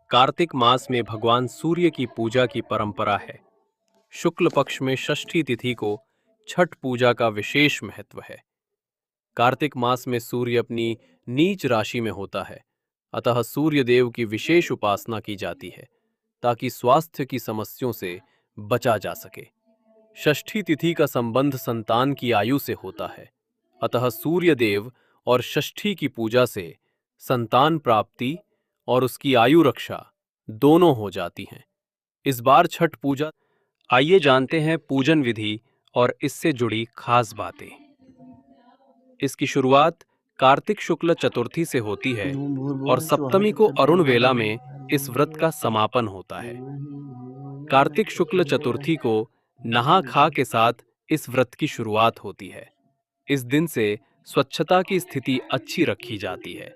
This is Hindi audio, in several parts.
कार्तिक मास में भगवान सूर्य की पूजा की परंपरा है। शुक्ल पक्ष में षष्ठी तिथि को छठ पूजा का विशेष महत्व है। कार्तिक मास में सूर्य अपनी नीच राशि में होता है, अतः सूर्य देव की विशेष उपासना की जाती है ताकि स्वास्थ्य की समस्याओं से बचा जा सके। षष्ठी तिथि का संबंध संतान की आयु से होता है, अतः सूर्य देव और षष्ठी की पूजा से संतान प्राप्ति और उसकी आयु रक्षा दोनों हो जाती हैं। इस बार छठ पूजा, आइए जानते हैं पूजन विधि और इससे जुड़ी खास बातें। इसकी शुरुआत कार्तिक शुक्ल चतुर्थी से होती है और सप्तमी को अरुण वेला में इस व्रत का समापन होता है। कार्तिक शुक्ल चतुर्थी को नहा खा के साथ इस व्रत की शुरुआत होती है। इस दिन से स्वच्छता की स्थिति अच्छी रखी जाती है।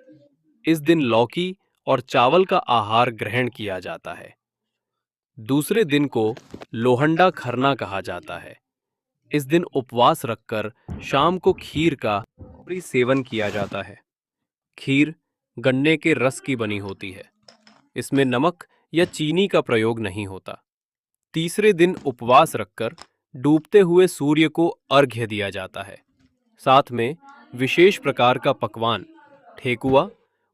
इस दिन लौकी और चावल का आहार ग्रहण किया जाता है। दूसरे दिन को लोहंडा खरना कहा जाता है। इस दिन उपवास रखकर शाम को खीर का सेवन किया जाता है। खीर गन्ने के रस की बनी होती है। इसमें नमक या चीनी का प्रयोग नहीं होता। तीसरे दिन उपवास रखकर डूबते हुए सूर्य को अर्घ्य दिया जाता है। साथ में विशेष प्रकार का पकवान, ठेकुआ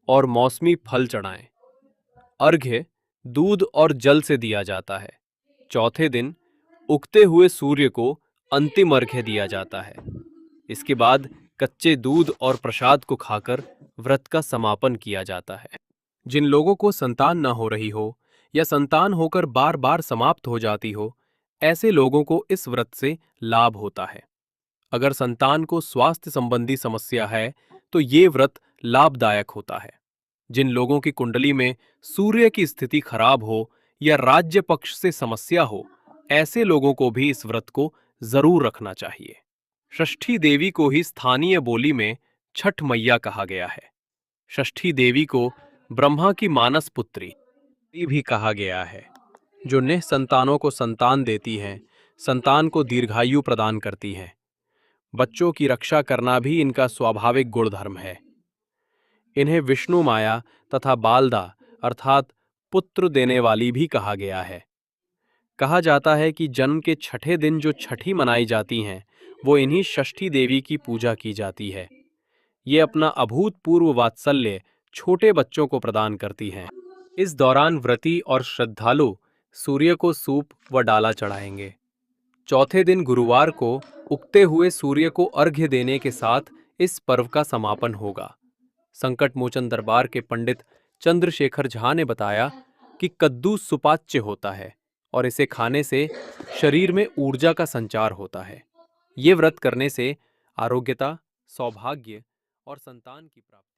और मौसमी फल चढ़ाएं। अर्घ्य दूध और जल से दिया जाता है। चौथे दिन उगते हुए सूर्य को अंतिम अर्घ्य दिया जाता है। इसके बाद कच्चे दूध और प्रसाद को खाकर व्रत का समापन किया जाता है। जिन लोगों को संतान न हो रही हो या संतान होकर बार बार समाप्त हो जाती हो, ऐसे लोगों को इस व्रत से लाभ होता है। अगर संतान को स्वास्थ्य संबंधी समस्या है तो ये व्रत लाभदायक होता है। जिन लोगों की कुंडली में सूर्य की स्थिति खराब हो या राज्य पक्ष से समस्या हो, ऐसे लोगों को भी इस व्रत को जरूर रखना चाहिए। षष्ठी देवी को ही स्थानीय बोली में छठ मैया कहा गया है। षष्ठी देवी को ब्रह्मा की मानस पुत्री भी कहा गया है, जो निःसंतानों को संतान देती हैं, संतान को दीर्घायु प्रदान करती हैं। बच्चों की रक्षा करना भी इनका स्वाभाविक गुणधर्म है। इन्हें विष्णु माया तथा बालदा अर्थात पुत्र देने वाली भी कहा गया है। कहा जाता है कि जन्म के छठे दिन जो छठी मनाई जाती हैं, वो इन्हीं षष्ठी देवी की पूजा की जाती है। ये अपना अभूतपूर्व वात्सल्य छोटे बच्चों को प्रदान करती हैं। इस दौरान व्रती और श्रद्धालु सूर्य को सूप व डाला चढ़ाएंगे। चौथे दिन गुरुवार को उगते हुए सूर्य को अर्घ्य देने के साथ इस पर्व का समापन होगा। संकट मोचन दरबार के पंडित चंद्रशेखर झा ने बताया कि कद्दू सुपाच्य होता है और इसे खाने से शरीर में ऊर्जा का संचार होता है। ये व्रत करने से आरोग्यता, सौभाग्य और संतान की प्राप्ति